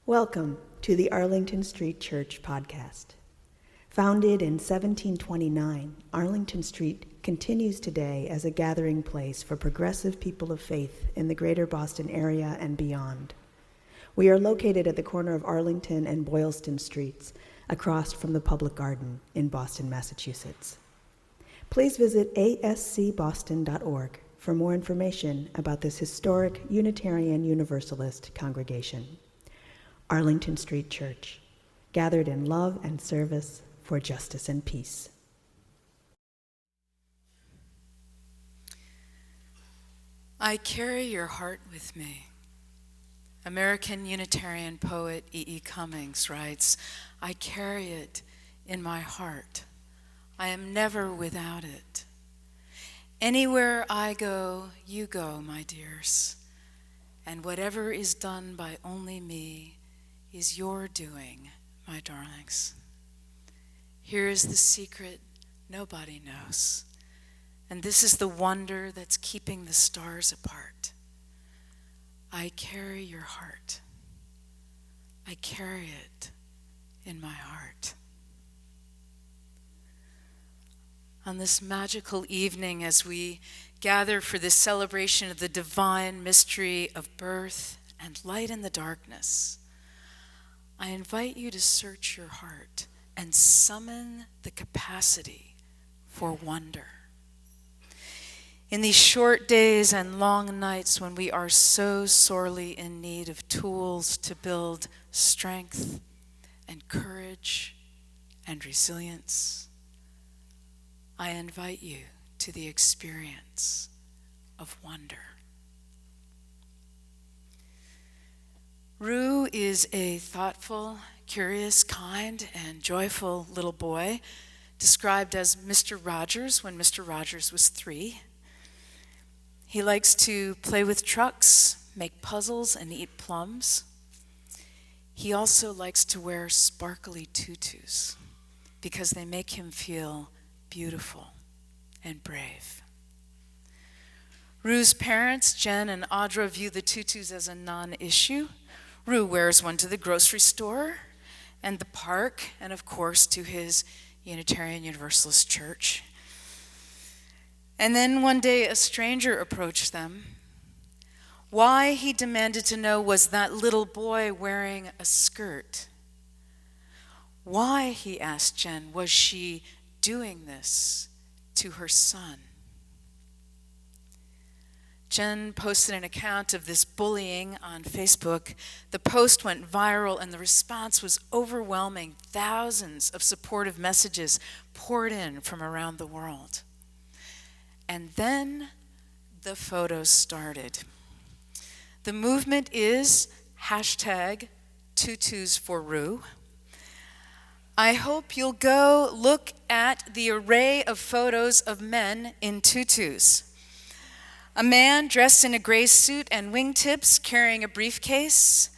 Welcome to the Arlington Street Church podcast. Founded in 1729, Arlington Street continues today as a gathering place for progressive people of faith in the greater Boston area and beyond. We are located at the corner of Arlington and Boylston Streets, across from the Public Garden in Boston, Massachusetts. Please visit ascboston.org for more information about this historic Unitarian Universalist congregation. Arlington Street Church, gathered in love and service for justice and peace. I carry your heart with me. American Unitarian poet E.E. Cummings writes, I carry it in my heart. I am never without it. Anywhere I go, you go, my dears. And whatever is done by only me is your doing, my darlings. Here is the secret nobody knows. And this is the wonder that's keeping the stars apart. I carry your heart. I carry it in my heart. On this magical evening, as we gather for this celebration of the divine mystery of birth and light in the darkness, I invite you to search your heart and summon the capacity for wonder. In these short days and long nights when we are so sorely in need of tools to build strength and courage and resilience, I invite you to the experience of wonder. Rue is a thoughtful, curious, kind, and joyful little boy, described as Mr. Rogers when Mr. Rogers was 3. He likes to play with trucks, make puzzles, and eat plums. He also likes to wear sparkly tutus because they make him feel beautiful and brave. Rue's parents, Jen and Audra, view the tutus as a non-issue. Rue wears one to the grocery store and the park, and of course to his Unitarian Universalist church. And then one day a stranger approached them. Why, he demanded to know, was that little boy wearing a skirt? Why, he asked Jen, was she doing this to her son? Jen posted an account of this bullying on Facebook. The post went viral and the response was overwhelming. Thousands of supportive messages poured in from around the world. And then the photos started. The movement is #tutusforrue. I hope you'll go look at the array of photos of men in tutus. A man dressed in a gray suit and wingtips, carrying a briefcase,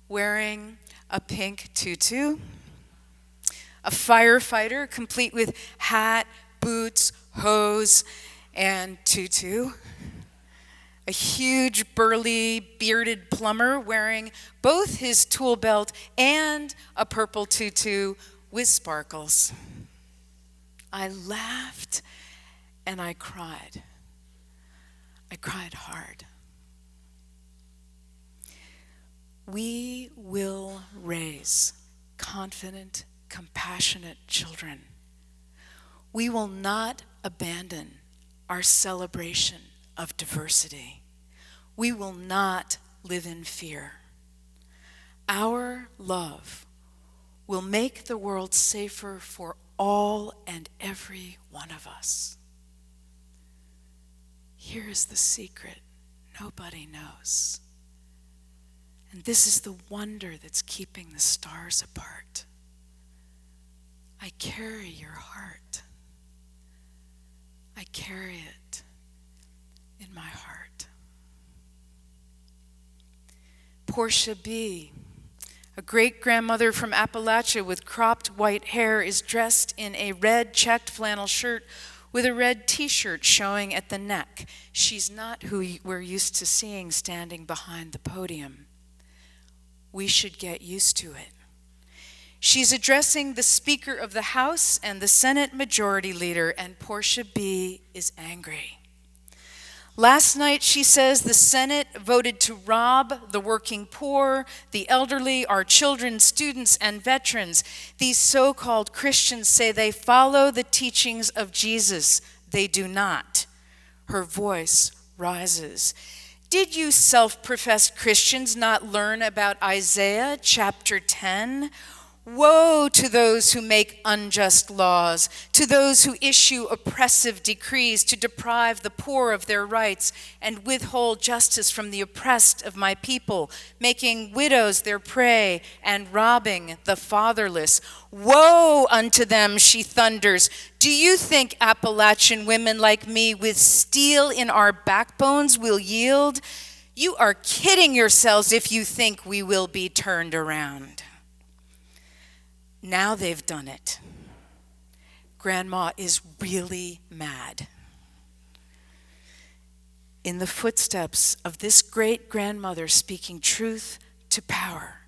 wearing a pink tutu. A firefighter, complete with hat, boots, hose, and tutu. A huge, burly, bearded plumber wearing both his tool belt and a purple tutu with sparkles. I laughed and I cried. I cried hard. We will raise confident, compassionate children. We will not abandon our celebration of diversity. We will not live in fear. Our love will make the world safer for all and every one of us. Here is the secret nobody knows. And this is the wonder that's keeping the stars apart. I carry your heart. I carry it in my heart. Portia B., a great-grandmother from Appalachia with cropped white hair, is dressed in a red checked flannel shirt with a red t-shirt showing at the neck. She's not who we're used to seeing standing behind the podium. we should get used to it. She's addressing the Speaker of the House and the Senate Majority Leader, and Portia B. is angry. Last night, she says the Senate voted to rob the working poor, the elderly, our children, students, and veterans. These so-called Christians say they follow the teachings of Jesus. They do not. Her voice rises. Did you self-professed Christians not learn about Isaiah chapter 10? Woe to those who make unjust laws, to those who issue oppressive decrees to deprive the poor of their rights and withhold justice from the oppressed of my people, making widows their prey and robbing the fatherless. Woe unto them, she thunders. Do you think Appalachian women like me with steel in our backbones will yield? You are kidding yourselves if you think we will be turned around. Now they've done it. Grandma is really mad. In the footsteps of this great grandmother speaking truth to power,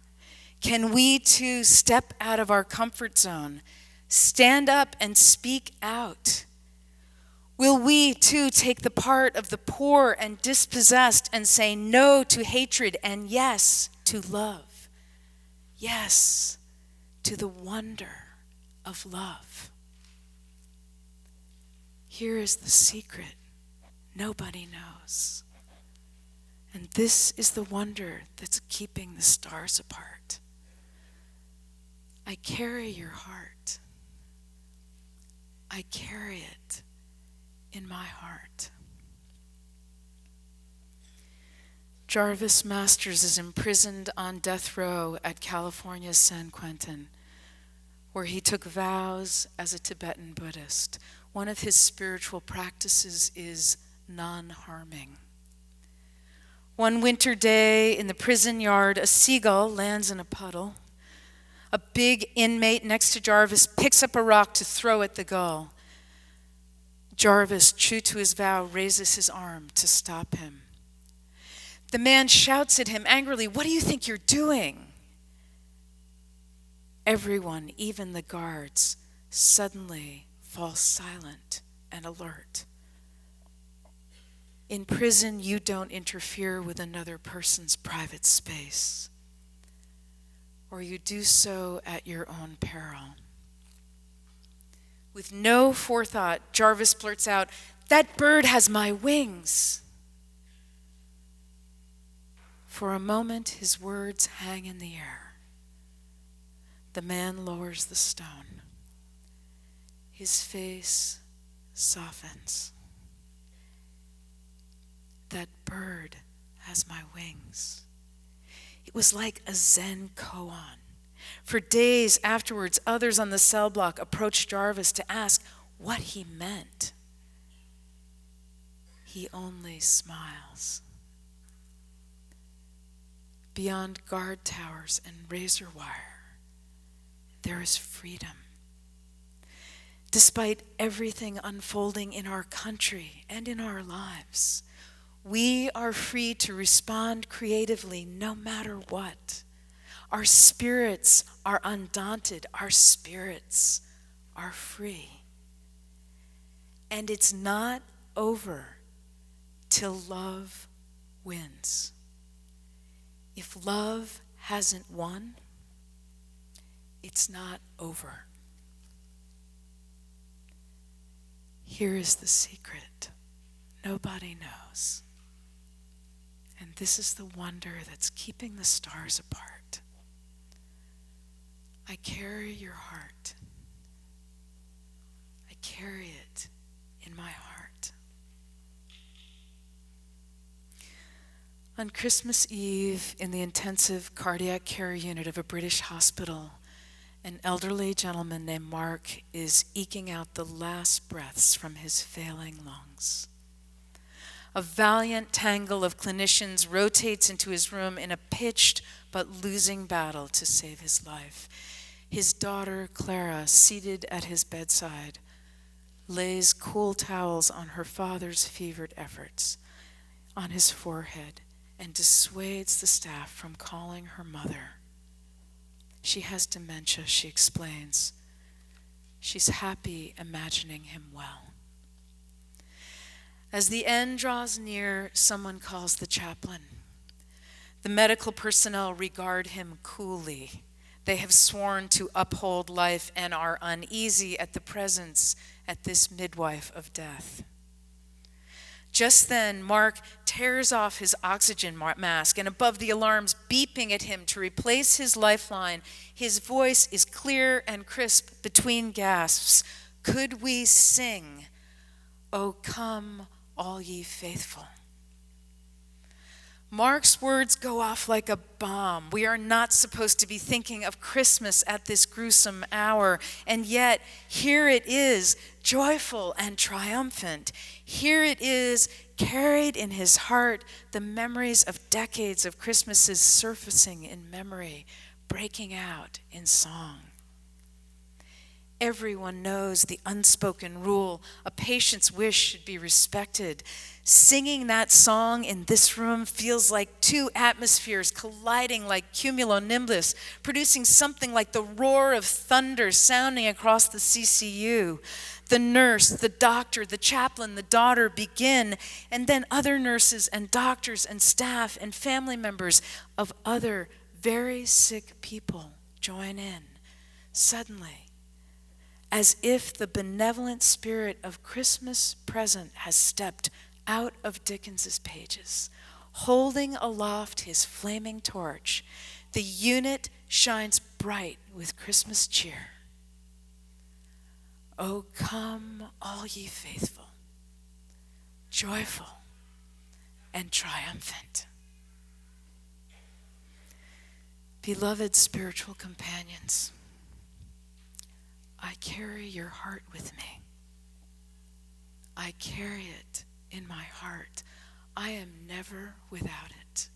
can we too step out of our comfort zone, stand up and speak out? Will we too take the part of the poor and dispossessed and say no to hatred and yes to love? Yes to the wonder of love. Here is the secret nobody knows. And this is the wonder that's keeping the stars apart. I carry your heart. I carry it in my heart. Jarvis Masters is imprisoned on death row at California's San Quentin, where he took vows as a Tibetan Buddhist. One of his spiritual practices is non-harming. One winter day in the prison yard, a seagull lands in a puddle. A big inmate next to Jarvis picks up a rock to throw at the gull. Jarvis, true to his vow, raises his arm to stop him. The man shouts at him angrily, "What do you think you're doing?" Everyone, even the guards, suddenly falls silent and alert. In prison, you don't interfere with another person's private space, or you do so at your own peril. With no forethought, Jarvis blurts out, "That bird has my wings." For a moment, his words hang in the air. The man lowers the stone. His face softens. That bird has my wings. It was like a Zen koan. For days afterwards, others on the cell block approached Jarvis to ask what he meant. He only smiles. Beyond guard towers and razor wire, there is freedom. Despite everything unfolding in our country and in our lives, we are free to respond creatively no matter what. Our spirits are undaunted. Our spirits are free. And it's not over till love wins. If love hasn't won, it's not over. Here is the secret. Nobody knows. And this is the wonder that's keeping the stars apart. I carry your heart. I carry it in my heart. On Christmas Eve, in the intensive cardiac care unit of a British hospital, an elderly gentleman named Mark is eking out the last breaths from his failing lungs. A valiant tangle of clinicians rotates into his room in a pitched but losing battle to save his life. His daughter, Clara, seated at his bedside, lays cool towels on her father's fevered efforts, on his forehead, and dissuades the staff from calling her mother. She has dementia, she explains. She's happy imagining him well. As the end draws near, someone calls the chaplain. The medical personnel regard him coolly. They have sworn to uphold life and are uneasy at the presence at this midwife of death. Just then, Mark tears off his oxygen mask, and above the alarms beeping at him to replace his lifeline, his voice is clear and crisp between gasps. Could we sing, "O come, all ye faithful"? Mark's words go off like a bomb. We are not supposed to be thinking of Christmas at this gruesome hour, and yet here it is, joyful and triumphant. Here it is, carried in his heart, the memories of decades of Christmases surfacing in memory, breaking out in song. Everyone knows the unspoken rule. A patient's wish should be respected. Singing that song in this room feels like two atmospheres colliding like cumulonimbus, producing something like the roar of thunder sounding across the CCU. The nurse, the doctor, the chaplain, the daughter begin, and then other nurses and doctors and staff and family members of other very sick people join in. Suddenly, as if the benevolent spirit of Christmas present has stepped out of Dickens's pages, holding aloft his flaming torch, the unit shines bright with Christmas cheer. O come, all ye faithful, joyful and triumphant. Beloved spiritual companions, I carry your heart with me. I carry it in my heart. I am never without it.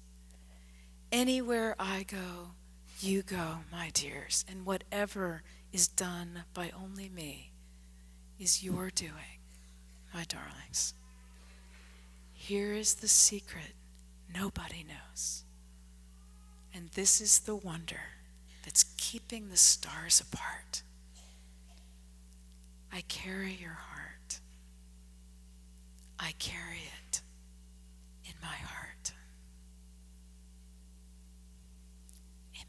Anywhere I go, you go, my dears, and whatever is done by only me is your doing, my darlings. Here is the secret nobody knows. And this is the wonder that's keeping the stars apart. I carry your heart. I carry it in my heart. Amen.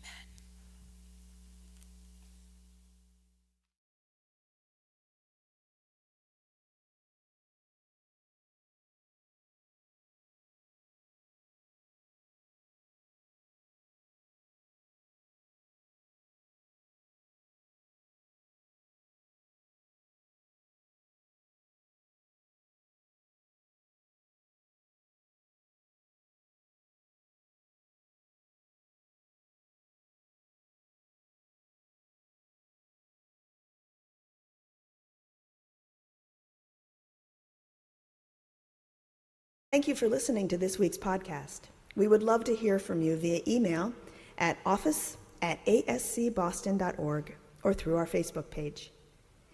Thank you for listening to this week's podcast. We would love to hear from you via email at office@ascboston.org or through our Facebook page.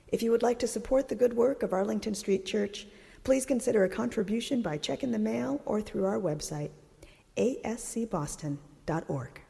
If you would like to support the good work of Arlington Street Church, please consider a contribution by check in the mail or through our website, ascboston.org.